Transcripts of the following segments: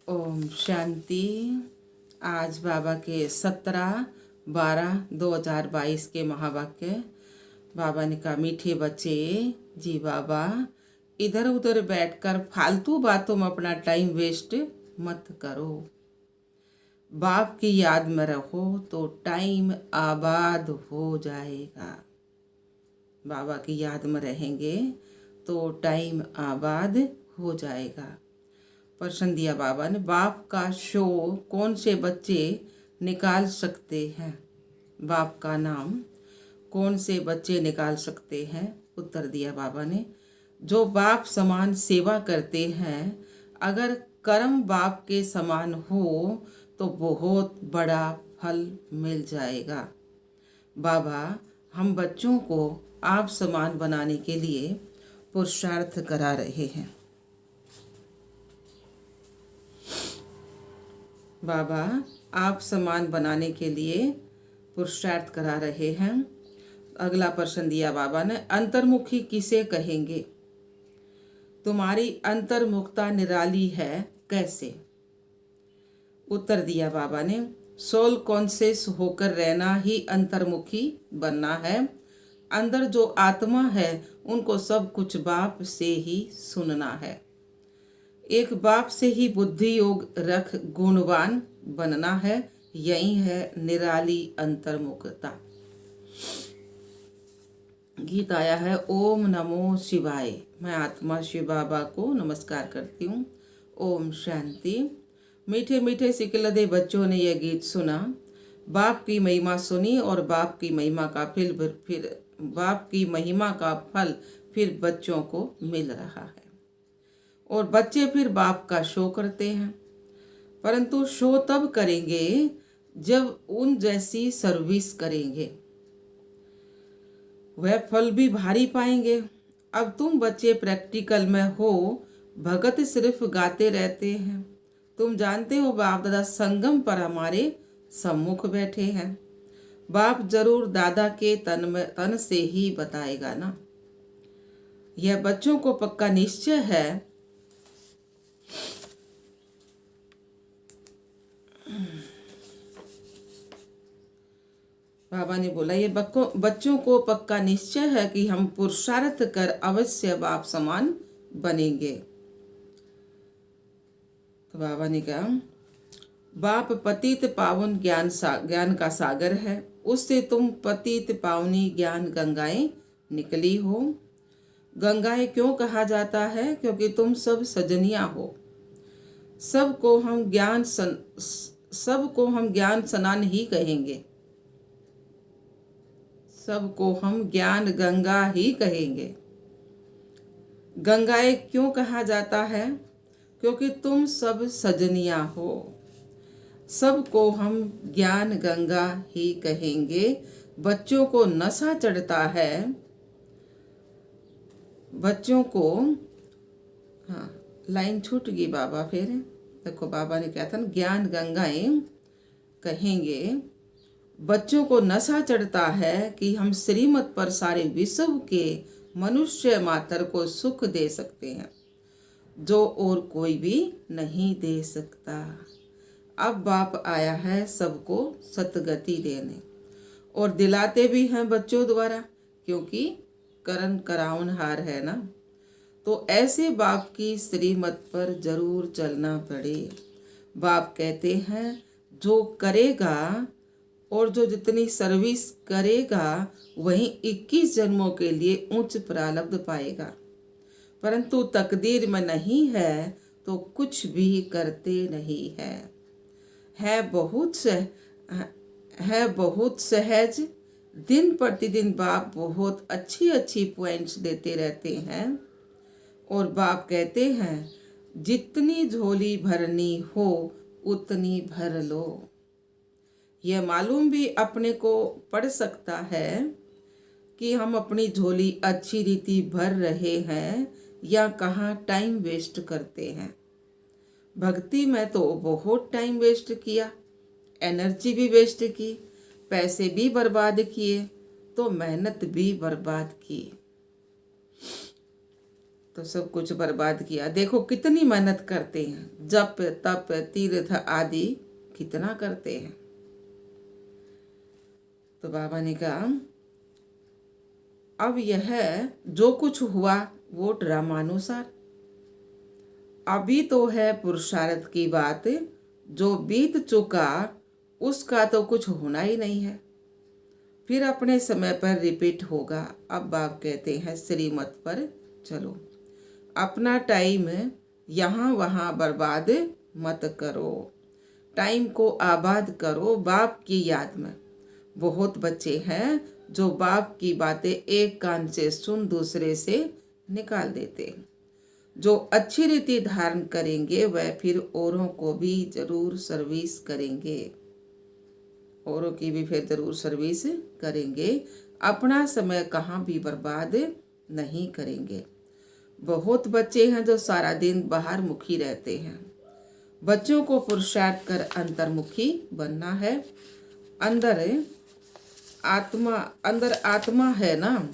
ओम शांति। आज बाबा के 17/12/2022 के महावाक्य। बाबा ने कहा, मीठे बच्चे जी बाबा, इधर उधर बैठकर फालतू बातों में अपना टाइम वेस्ट मत करो। बाप की याद में रहो तो टाइम आबाद हो जाएगा। बाबा की याद में रहेंगे तो टाइम आबाद हो जाएगा। प्रश्न दिया बाबा ने, बाप का शो कौन से बच्चे निकाल सकते हैं? बाप का नाम कौन से बच्चे निकाल सकते हैं? उत्तर दिया बाबा ने, जो बाप समान सेवा करते हैं। अगर कर्म बाप के समान हो तो बहुत बड़ा फल मिल जाएगा। बाबा हम बच्चों को आप समान बनाने के लिए पुरुषार्थ करा रहे हैं। बाबा आप समान बनाने के लिए पुरुषार्थ करा रहे हैं। अगला प्रश्न दिया बाबा ने, अंतर्मुखी किसे कहेंगे? तुम्हारी अंतर्मुखता निराली है, कैसे? उत्तर दिया बाबा ने, सोल कॉन्शियस होकर रहना ही अंतर्मुखी बनना है। अंदर जो आत्मा है उनको सब कुछ बाप से ही सुनना है। एक बाप से ही बुद्धि योग रख गुणवान बनना है। यही है निराली अंतर्मुखता। गीत आया है, ओम नमो शिवाय। मैं आत्मा शिव बाबा को नमस्कार करती हूँ। ओम शांति। मीठे मीठे सिकलदे बच्चों ने यह गीत सुना। बाप की महिमा सुनी और बाप की महिमा का फल फिर बच्चों को मिल रहा है। और बच्चे फिर बाप का शो करते हैं, परंतु शो तब करेंगे जब उन जैसी सर्विस करेंगे, वह फल भी भारी पाएंगे। अब तुम बच्चे प्रैक्टिकल में हो, भगत सिर्फ गाते रहते हैं। तुम जानते हो बाप दादा संगम पर हमारे सम्मुख बैठे हैं। बाप जरूर दादा के तन से ही बताएगा ना। यह बच्चों को पक्का निश्चय है। बाबा ने बोला, ये बच्चों को पक्का निश्चय है कि हम पुरुषार्थ कर अवश्य बाप समान बनेंगे। तो बाबा ने कहा, बाप पतित पावन ज्ञान का सागर है। उससे तुम पतित पावनी ज्ञान गंगाएं निकली हो। गंगाएं क्यों कहा जाता है? क्योंकि तुम सब सजनियां हो। सबको हम ज्ञान स्नान ही कहेंगे। सबको हम ज्ञान गंगा ही कहेंगे। गंगाएं क्यों कहा जाता है? क्योंकि तुम सब सजनियां हो। सबको हम ज्ञान गंगा ही कहेंगे। बच्चों को नशा चढ़ता है। बच्चों को, हाँ लाइन छूट गई बाबा। फिर देखो बाबा ने क्या था, ज्ञान गंगाएं कहेंगे। बच्चों को नशा चढ़ता है कि हम श्रीमत पर सारे विश्व के मनुष्य मात्र को सुख दे सकते हैं, जो और कोई भी नहीं दे सकता। अब बाप आया है सबको सतगति देने, और दिलाते भी हैं बच्चों द्वारा, क्योंकि करण कराउनहार है ना। तो ऐसे बाप की श्रीमत पर जरूर चलना पड़े। बाप कहते हैं, जो करेगा और जो जितनी सर्विस करेगा वही 21 जन्मों के लिए उच्च प्रारब्ध पाएगा। परंतु तकदीर में नहीं है तो कुछ भी करते नहीं है। है बहुत सहज। दिन प्रतिदिन बाप बहुत अच्छी पॉइंट्स देते रहते हैं। और बाप कहते हैं, जितनी झोली भरनी हो उतनी भर लो। यह मालूम भी अपने को पड़ सकता है कि हम अपनी झोली अच्छी रीति भर रहे हैं या कहाँ टाइम वेस्ट करते हैं। भक्ति में तो बहुत टाइम वेस्ट किया, एनर्जी भी वेस्ट की, पैसे भी बर्बाद किए, तो मेहनत भी बर्बाद की। तो सब कुछ बर्बाद किया। देखो कितनी मेहनत करते हैं, जप तप तीर्थ आदि कितना करते हैं। तो बाबा ने कहा अब यह जो कुछ हुआ वो ड्रामानुसार, अभी तो है पुरुषार्थ की बात, जो बीत चुका उसका तो कुछ होना ही नहीं है, फिर अपने समय पर रिपीट होगा। अब बाप कहते हैं श्रीमत पर चलो, अपना टाइम यहाँ वहाँ बर्बाद मत करो, टाइम को आबाद करो बाप की याद में। बहुत बच्चे हैं जो बाप की बातें एक कान से सुन दूसरे से निकाल देते हैं। जो अच्छी रीति धारण करेंगे वह फिर औरों को भी जरूर सर्विस करेंगे, औरों की भी फिर जरूर सर्विस करेंगे, अपना समय कहाँ भी बर्बाद नहीं करेंगे। बहुत बच्चे हैं जो सारा दिन बाहर मुखी रहते हैं। बच्चों को पुरुषार्थ कर अंतर्मुखी बनना है। अंदर आत्मा है ना,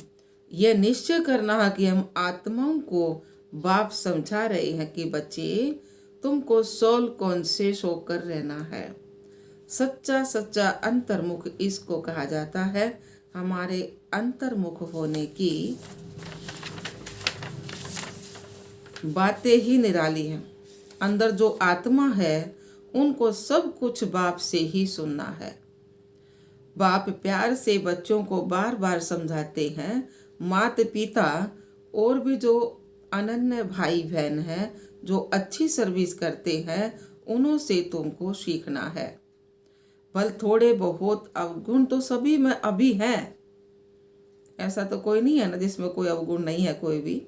यह निश्चय करना है कि हम आत्माओं को बाप समझा रहे हैं कि बच्चे तुमको सोल कॉन्शियस होकर रहना है। सच्चा अंतर्मुख इसको कहा जाता है। हमारे अंतर्मुख होने की बातें ही निराली हैं। अंदर जो आत्मा है उनको सब कुछ बाप से ही सुनना है। बाप प्यार से बच्चों को बार बार समझाते हैं। माता पिता और भी जो अनन्य भाई बहन हैं जो अच्छी सर्विस करते हैं उन्हों से तुमको सीखना है। भल थोड़े बहुत अवगुण तो सभी में अभी हैं, ऐसा तो कोई नहीं है ना जिसमें कोई अवगुण नहीं है। कोई भी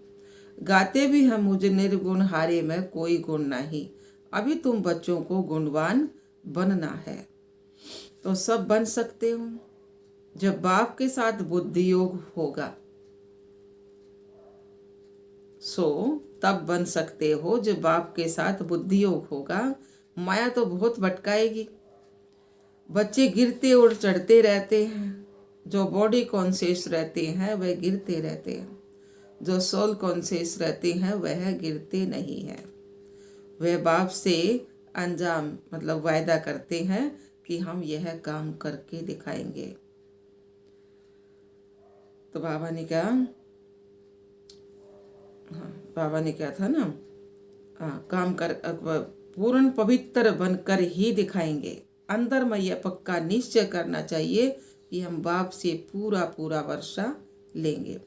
गाते भी हम मुझे निर्गुण हारे में कोई गुण नहीं। अभी तुम बच्चों को गुणवान बनना है, तो सब बन सकते हो जब बाप के साथ बुद्धि योग होगा। तब बन सकते हो जब बाप के साथ बुद्धि योग होगा। माया तो बहुत भटकाएगी। बच्चे गिरते और चढ़ते रहते हैं। जो बॉडी कॉन्शियस रहते हैं वह गिरते रहते हैं, जो सोल कॉन्शियस रहते हैं वह गिरते नहीं हैं। वह बाप से अंजाम मतलब वायदा करते हैं कि हम यह काम करके दिखाएंगे। तो बाबा ने क्या था ना, काम कर पूर्ण पवित्र बनकर ही दिखाएंगे। अंदर में यह पक्का निश्चय करना चाहिए कि हम बाप से पूरा वर्षा लेंगे,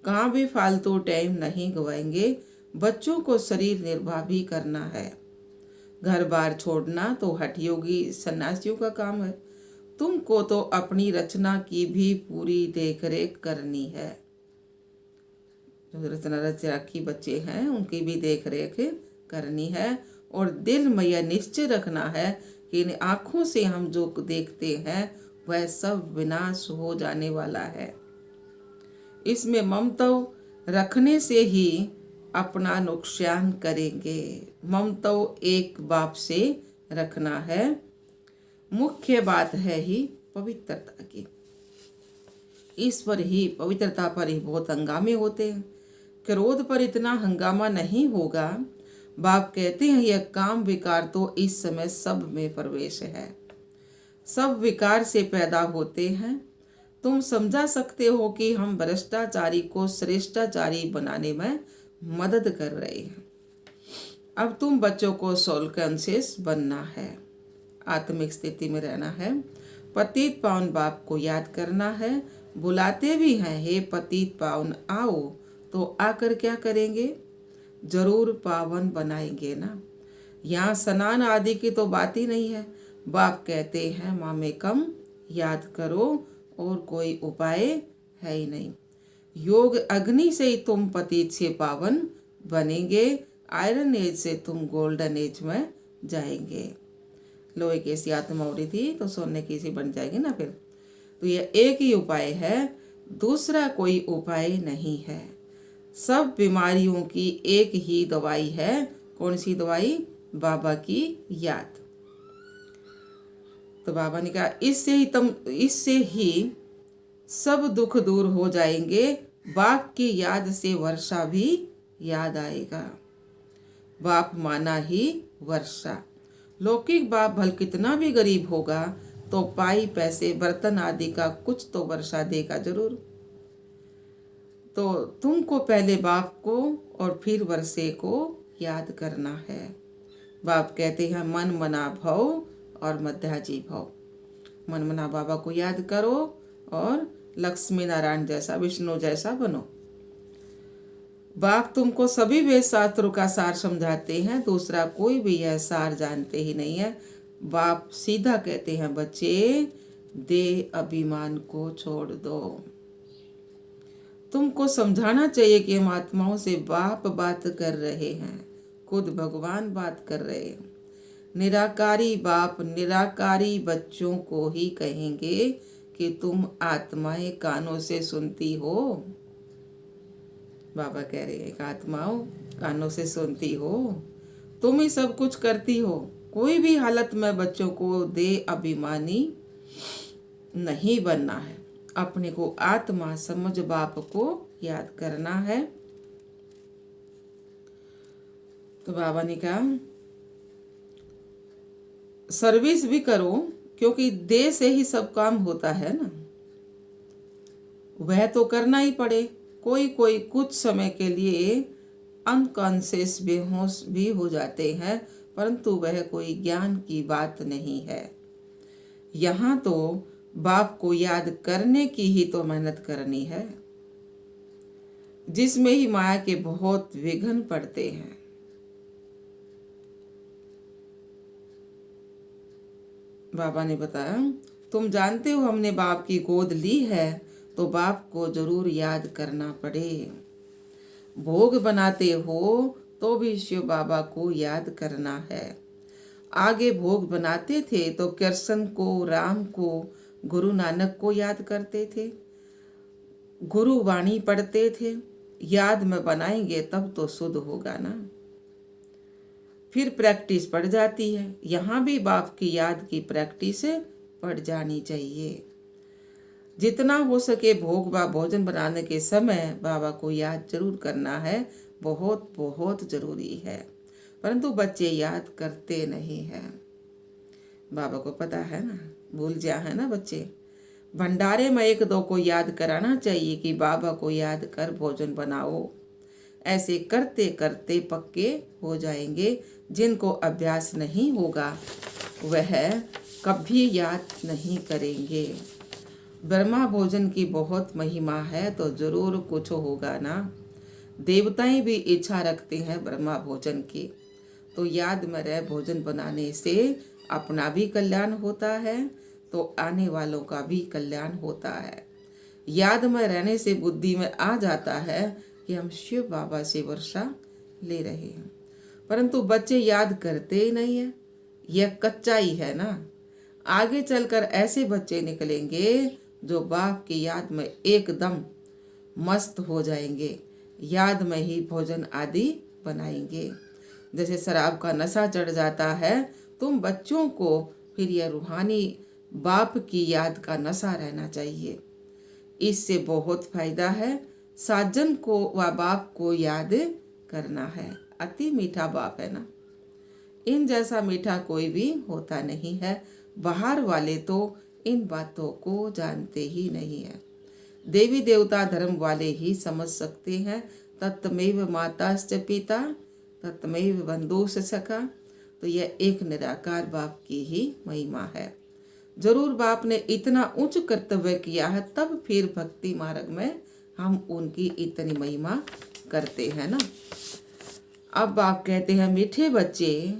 कहाँ भी फालतू टाइम नहीं गवाएंगे। बच्चों को शरीर निर्वाह भी करना है। घर बार छोड़ना तो हठयोगी सन्यासियों का काम है। तुमको तो अपनी रचना की भी पूरी देखरेख करनी है। जो रचना रच रखी बच्चे हैं उनकी भी देखरेख करनी है। और दिल में यह निश्चय रखना है कि इन आँखों से हम जो देखते हैं वह सब विनाश हो जाने वाला है। इसमें ममता रखने से ही अपना नुकसान करेंगे। ममता एक बाप से रखना है। मुख्य बात है ही पवित्रता की। इस पर ही पवित्रता पर ही बहुत हंगामे होते हैं। क्रोध पर इतना हंगामा नहीं होगा। बाप कहते हैं यह काम विकार तो इस समय सब में प्रवेश है, सब विकार से पैदा होते हैं। तुम समझा सकते हो कि हम भ्रष्टाचारी को श्रेष्ठाचारी बनाने में मदद कर रहे हैं। अब तुम बच्चों को सोल कॉन्शियस बनना है, आत्मिक स्थिति में रहना है। पतित पावन बाप को याद करना है। बुलाते भी हैं, हे पतित पावन आओ, तो आकर क्या करेंगे? जरूर पावन बनाएंगे ना। यहाँ स्नान आदि की तो बात ही नहीं है। बाप कहते हैं मामेकम याद करो और कोई उपाय है ही नहीं। योग अग्नि से ही तुम पतित से पावन बनेंगे। आयरन एज से तुम गोल्डन एज में जाएंगे। लोहे की सी आत्मा हो रही थी तो सोने की सी बन जाएगी ना फिर। तो यह एक ही उपाय है, दूसरा कोई उपाय नहीं है। सब बीमारियों की एक ही दवाई है। कौन सी दवाई? बाबा की याद। तो बाबा ने कहा इससे ही सब दुख दूर हो जाएंगे। बाप की याद से वर्षा भी याद आएगा। बाप माना ही वर्षा। लौकिक बाप भल कितना भी गरीब होगा तो पाई पैसे बर्तन आदि का कुछ तो वर्षा देगा जरूर। तो तुमको पहले बाप को और फिर वर्षे को याद करना है। बाप कहते हैं मन मना भव और मध्याजी भव। मन मना बाबा को याद करो और लक्ष्मी नारायण जैसा, विष्णु जैसा बनो। बाप तुमको सभी वेद शास्त्रों का सार समझाते हैं, दूसरा कोई भी यह सार जानते ही नहीं है। बाप सीधा कहते हैं बच्चे, दे अभिमान को छोड़ दो। तुमको समझाना चाहिए कि हम आत्माओं से बाप बात कर रहे हैं, खुद भगवान बात कर रहे हैं। निराकारी बाप निराकारी बच्चों को ही कहेंगे कि तुम आत्माएं कानों से सुनती हो। बाबा कह रहे हैं आत्माओं कानों से सुनती हो, तुम ही सब कुछ करती हो। कोई भी हालत में बच्चों को दे अभिमानी नहीं बनना है, अपने को आत्मा समझ बाप को याद करना है। तो बाबा ने कहा सर्विस भी करो, क्योंकि दे से ही सब काम होता है ना, वह तो करना ही पड़े। कोई कोई कुछ समय के लिए अनकॉन्शियस बेहोश भी हो जाते हैं, परंतु वह कोई ज्ञान की बात नहीं है। यहाँ तो बाप को याद करने की ही तो मेहनत करनी है, जिसमें ही माया के बहुत विघ्न पड़ते हैं। बाबा ने बताया तुम जानते हो हमने बाप की गोद ली है, तो बाप को जरूर याद करना पड़े। भोग बनाते हो तो भी शिव बाबा को याद करना है। आगे भोग बनाते थे तो कृष्ण को, राम को, गुरु नानक को याद करते थे, गुरु वाणी पढ़ते थे। याद में बनाएंगे तब तो शुद्ध होगा ना, फिर प्रैक्टिस पड़ जाती है। यहाँ भी बाप की याद की प्रैक्टिस पड़ जानी चाहिए। जितना हो सके भोग व भोजन बनाने के समय बाबा को याद जरूर करना है, बहुत बहुत जरूरी है। परंतु बच्चे याद करते नहीं हैं। बाबा को पता है ना, भूल जा है ना बच्चे। भंडारे में एक दो को याद कराना चाहिए कि बाबा को याद कर भोजन बनाओ। ऐसे करते करते पक्के हो जाएंगे। जिनको अभ्यास नहीं होगा वह कभी याद नहीं करेंगे। ब्रह्मा भोजन की बहुत महिमा है, तो जरूर कुछ होगा ना। देवताएं भी इच्छा रखते हैं ब्रह्मा भोजन की, तो याद में रह भोजन बनाने से अपना भी कल्याण होता है, तो आने वालों का भी कल्याण होता है। याद में रहने से बुद्धि में आ जाता है कि हम शिव बाबा से वर्षा ले रहे हैं, परंतु बच्चे याद करते ही नहीं है। यह कच्चाई है ना। आगे चलकर ऐसे बच्चे निकलेंगे जो बाप की याद में एकदम मस्त हो जाएंगे, याद में ही भोजन आदि बनाएंगे। जैसे शराब का नशा चढ़ जाता है, तुम बच्चों को फिर यह रूहानी बाप की याद का नशा रहना चाहिए। इससे बहुत फायदा है। साजन को व बाप को याद करना है। अति मीठा बाप है ना, इन जैसा मीठा कोई भी होता नहीं है। बाहर वाले तो इन बातों को जानते ही नहीं है। देवी देवता धर्म वाले ही समझ सकते हैं। तत्मेव माताश्च पिता तत्मेव बंधुश्च सखा। तो यह एक निराकार बाप की ही महिमा है। जरूर बाप ने इतना उच्च कर्तव्य किया है, तब फिर भक्ति मार्ग में हम उनकी इतनी महिमा करते हैं ना। अब बाप कहते हैं मीठे बच्चे,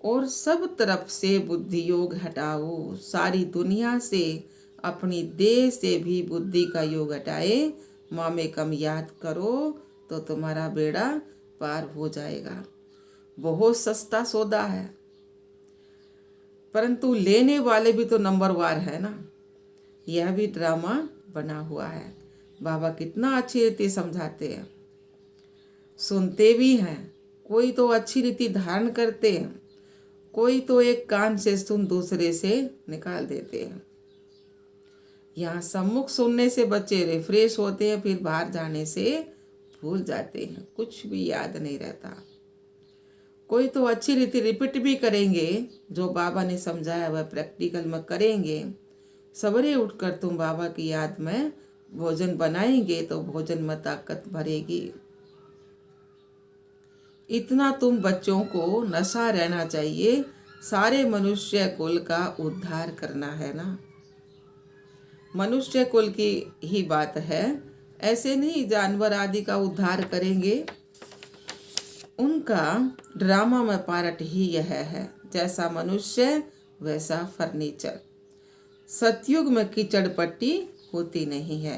और सब तरफ से बुद्धि योग हटाओ। सारी दुनिया से, अपनी देह से भी बुद्धि का योग हटाए। माँ में कम याद करो तो तुम्हारा बेड़ा पार हो जाएगा। बहुत सस्ता सौदा है, परंतु लेने वाले भी तो नंबरवार है ना। यह भी ड्रामा बना हुआ है। बाबा कितना अच्छी रीति समझाते हैं, सुनते भी हैं। कोई तो अच्छी रीति धारण करते हैं, कोई तो एक कान से सुन दूसरे से निकाल देते हैं। यहाँ सम्मुख सुनने से बच्चे रिफ्रेश होते हैं, फिर बाहर जाने से भूल जाते हैं, कुछ भी याद नहीं रहता। कोई तो अच्छी रीति रिपीट भी करेंगे, जो बाबा ने समझाया वह प्रैक्टिकल में करेंगे। सवेरे उठकर तुम बाबा की याद में भोजन बनाएंगे तो भोजन में ताकत भरेगी। इतना तुम बच्चों को नशा रहना चाहिए, सारे मनुष्य कुल का उद्धार करना है ना। मनुष्य कुल की ही बात है, ऐसे नहीं जानवर आदि का उद्धार करेंगे। उनका ड्रामा में पार्ट ही यह है, जैसा मनुष्य वैसा फर्नीचर। सतयुग में कीचड़ पट्टी होती नहीं है।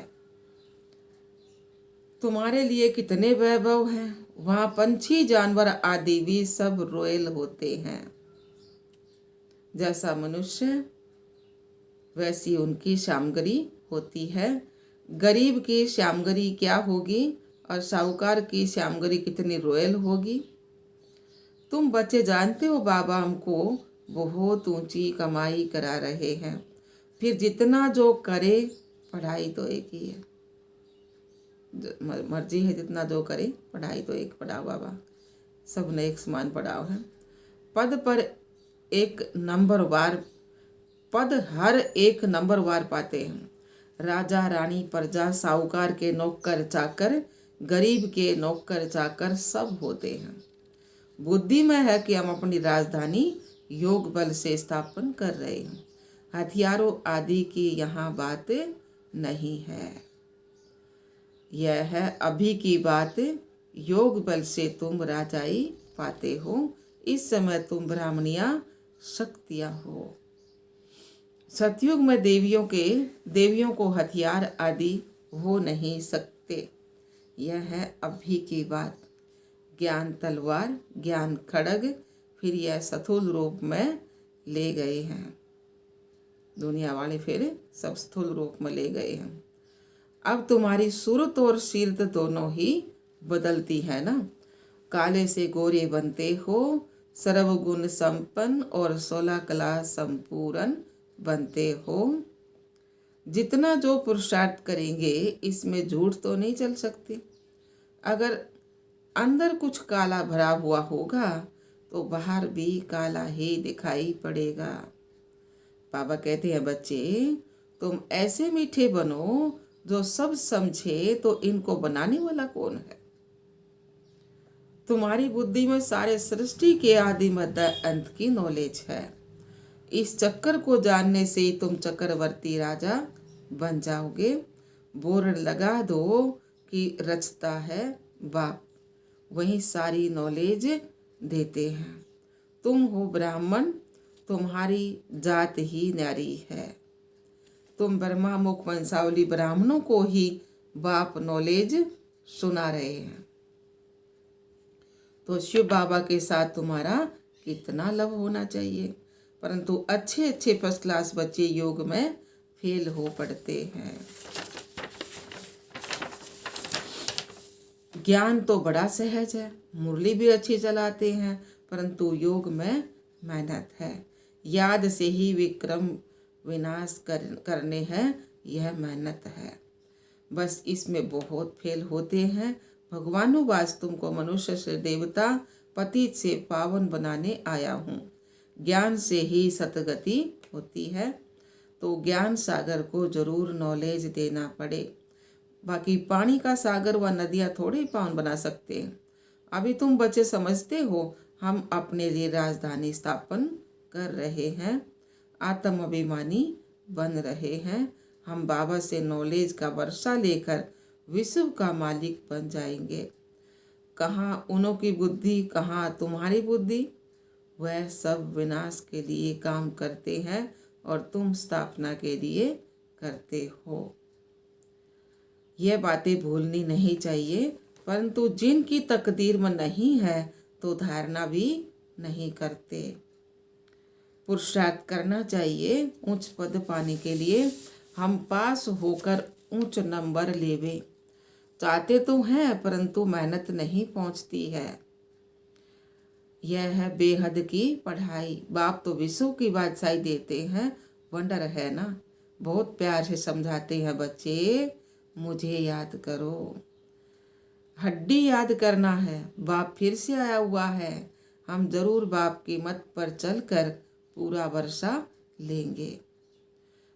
तुम्हारे लिए कितने वैभव हैं, वहां पंछी जानवर आदि भी सब रोयल होते हैं। जैसा मनुष्य वैसी उनकी श्यामगरी होती है। गरीब की श्यामगरी क्या होगी और साहूकार की श्यामगरी कितनी रोयल होगी। तुम बच्चे जानते हो बाबा हमको बहुत ऊंची कमाई करा रहे हैं, फिर जितना जो करे, पढ़ाई तो एक ही है, मर्जी है जितना जो करे, पढ़ाई तो एक पढ़ाओ बाबा, सब ने एक समान पढ़ाओ है। पद पर एक नंबरवार, पद हर एक नंबरवार पाते हैं। राजा रानी प्रजा साहूकार के नौकर चाकर, गरीब के नौकर चाकर सब होते हैं। बुद्धि में है कि हम अपनी राजधानी योग बल से स्थापन कर रहे हैं। हथियारों आदि की यहाँ बात नहीं है, यह है अभी की बात। योग बल से तुम राजाई पाते हो, इस समय तुम ब्राह्मणिया शक्तियाँ हो। सतयुग में देवियों को हथियार आदि हो नहीं सकते, यह है अभी की बात। ज्ञान तलवार, ज्ञान खड़ग, फिर यह स्थूल रूप में ले गए हैं। दुनिया वाले फिर सब स्थूल रूप में ले गए हैं। अब तुम्हारी सूरत और सीरत दोनों ही बदलती है ना। काले से गोरे बनते हो, सर्वगुण संपन्न और 16 कला संपूर्ण बनते हो। जितना जो पुरुषार्थ करेंगे इसमें झूठ तो नहीं चल सकती। अगर अंदर कुछ काला भरा हुआ होगा तो बाहर भी काला ही दिखाई पड़ेगा। बाबा कहते हैं बच्चे तुम ऐसे मीठे बनो जो सब समझे, तो इनको बनाने वाला कौन है। तुम्हारी बुद्धि में सारे सृष्टि के आदि मध्य अंत की नॉलेज है। इस चक्कर को जानने से तुम चक्रवर्ती राजा बन जाओगे। बोर्ड लगा दो कि रचता है बाप, वही सारी नॉलेज देते हैं। तुम हो ब्राह्मण, तुम्हारी जात ही न्यारी है। तुम ब्रह्मा मुख वंशावली ब्राह्मणों को ही बाप नॉलेज सुना रहे हैं। तो शिव बाबा के साथ तुम्हारा कितना लव होना चाहिए, परंतु अच्छे अच्छे फर्स्ट क्लास बच्चे योग में फेल हो पड़ते हैं। ज्ञान तो बड़ा सहज है, मुरली भी अच्छी चलाते हैं, परंतु योग में मेहनत है। याद से ही विक्रम विनाश करने हैं, यह मेहनत है। बस इसमें बहुत फेल होते हैं। भगवानुवास तुमको मनुष्य से देवता, पतित से पावन बनाने आया हूँ। ज्ञान से ही सतगति होती है, तो ज्ञान सागर को जरूर नॉलेज देना पड़े। बाकी पानी का सागर व नदियाँ थोड़े ही पावन बना सकते हैं। अभी तुम बच्चे समझते हो हम अपने लिए राजधानी स्थापन कर रहे हैं, आत्म अभिमानी बन रहे हैं। हम बाबा से नॉलेज का वर्षा लेकर विश्व का मालिक बन जाएंगे। कहाँ उन्हों की बुद्धि, कहाँ तुम्हारी बुद्धि। वह सब विनाश के लिए काम करते हैं और तुम स्थापना के लिए करते हो। यह बातें भूलनी नहीं चाहिए, परंतु जिनकी तकदीर में नहीं है तो धारणा भी नहीं करते। पुरुषार्थ करना चाहिए उच्च पद पाने के लिए। हम पास होकर उच्च नंबर लेवे चाहते तो हैं, परंतु मेहनत नहीं पहुंचती है। यह है बेहद की पढ़ाई। बाप तो विश्व की बादशाही देते हैं, वंडर है ना। बहुत प्यार से समझाते हैं बच्चे, मुझे याद करो। हड्डी याद करना है, बाप फिर से आया हुआ है, हम जरूर बाप की मत पर चलकर पूरा वर्षा लेंगे।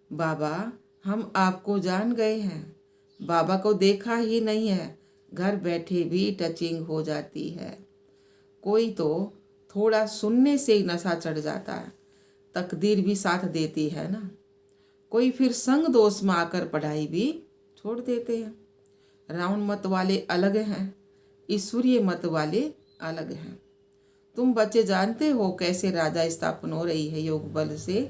बाबा हम आपको जान गए हैं, बाबा को देखा ही नहीं है, घर बैठे भी टचिंग हो जाती है। कोई तो थोड़ा सुनने से ही नशा चढ़ जाता है, तकदीर भी साथ देती है ना। कोई फिर संग दोष में आकर पढ़ाई भी छोड़ देते हैं। रावण मत वाले अलग हैं, ईश्वरीय मत वाले अलग हैं। तुम बच्चे जानते हो कैसे राजा स्थापन हो रही है योग बल से।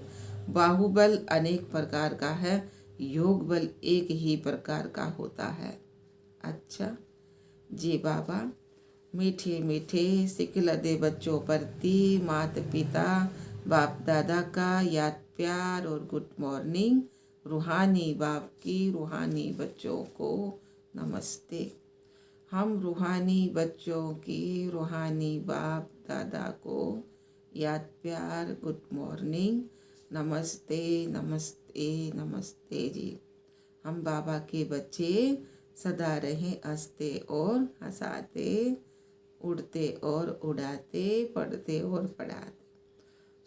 बाहुबल अनेक प्रकार का है, योग बल एक ही प्रकार का होता है। अच्छा जी बाबा, मीठे मीठे सिखला दे बच्चों प्रति माता पिता बाप दादा का याद प्यार और गुड मॉर्निंग। रूहानी बाप की रूहानी बच्चों को नमस्ते। हम रूहानी बच्चों की रूहानी बाप दादा को याद प्यार गुड मॉर्निंग, नमस्ते नमस्ते नमस्ते जी। हम बाबा के बच्चे सदा रहें हंसते और हंसाते, उड़ते और उड़ाते, पढ़ते और पढ़ाते।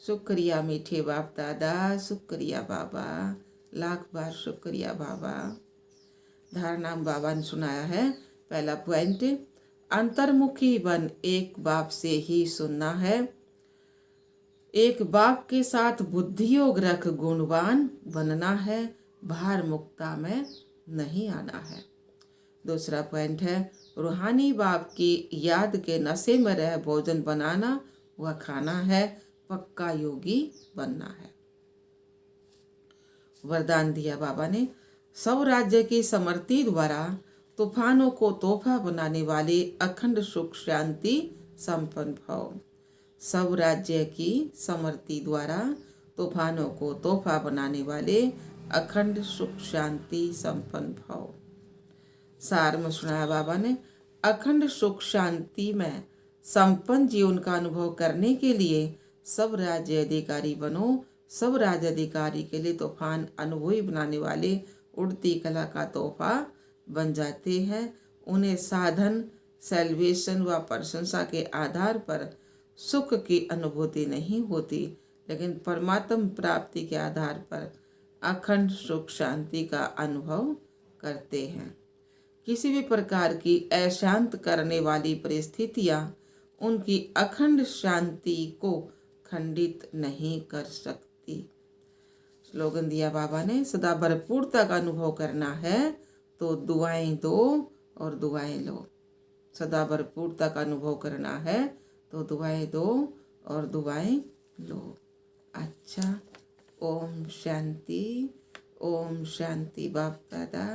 शुक्रिया मीठे बाप दादा, शुक्रिया बाबा, लाख बार शुक्रिया बाबा। धारणा बाबा ने सुनाया है। पहला पॉइंट, अंतर्मुखी बन एक बाप से ही सुनना है। एक बाप के साथ बुद्धियोग रख गुणवान बनना है, भार मुक्ता में नहीं आना है। दूसरा पॉइंट है, रूहानी बाप की याद के नशे में रह भोजन बनाना व खाना है, पक्का योगी बनना है। वरदान दिया बाबा ने, सब राज्य की समर्थी द्वारा तूफानों को तोहफा बनाने वाले अखंड सुख शांति संपन्न भव। सब राज्य की समर्थी द्वारा तूफानों को तोहफा बनाने वाले अखंड सुख शांति संपन्न भव। सार में सुनाया बाबा ने, अखंड सुख शांति में संपन्न जीवन का अनुभव करने के लिए सब राज्य अधिकारी बनो। सब राज्य अधिकारी के लिए तूफान अनुभवी बनाने वाले उड़ती कला का तोहफा बन जाते हैं। उन्हें साधन, सेल्वेशन व प्रशंसा के आधार पर सुख की अनुभूति नहीं होती, लेकिन परमात्म प्राप्ति के आधार पर अखंड सुख शांति का अनुभव करते हैं। किसी भी प्रकार की अशांत करने वाली परिस्थितियां उनकी अखंड शांति को खंडित नहीं कर सकती। स्लोगन दिया बाबा ने, सदा भरपूरता का अनुभव करना है तो दुआएं दो और दुआएं लो। सदा भरपूरता का अनुभव करना है तो दुआएं दो और दुआएं लो। अच्छा, ओम शांति बाप दादा।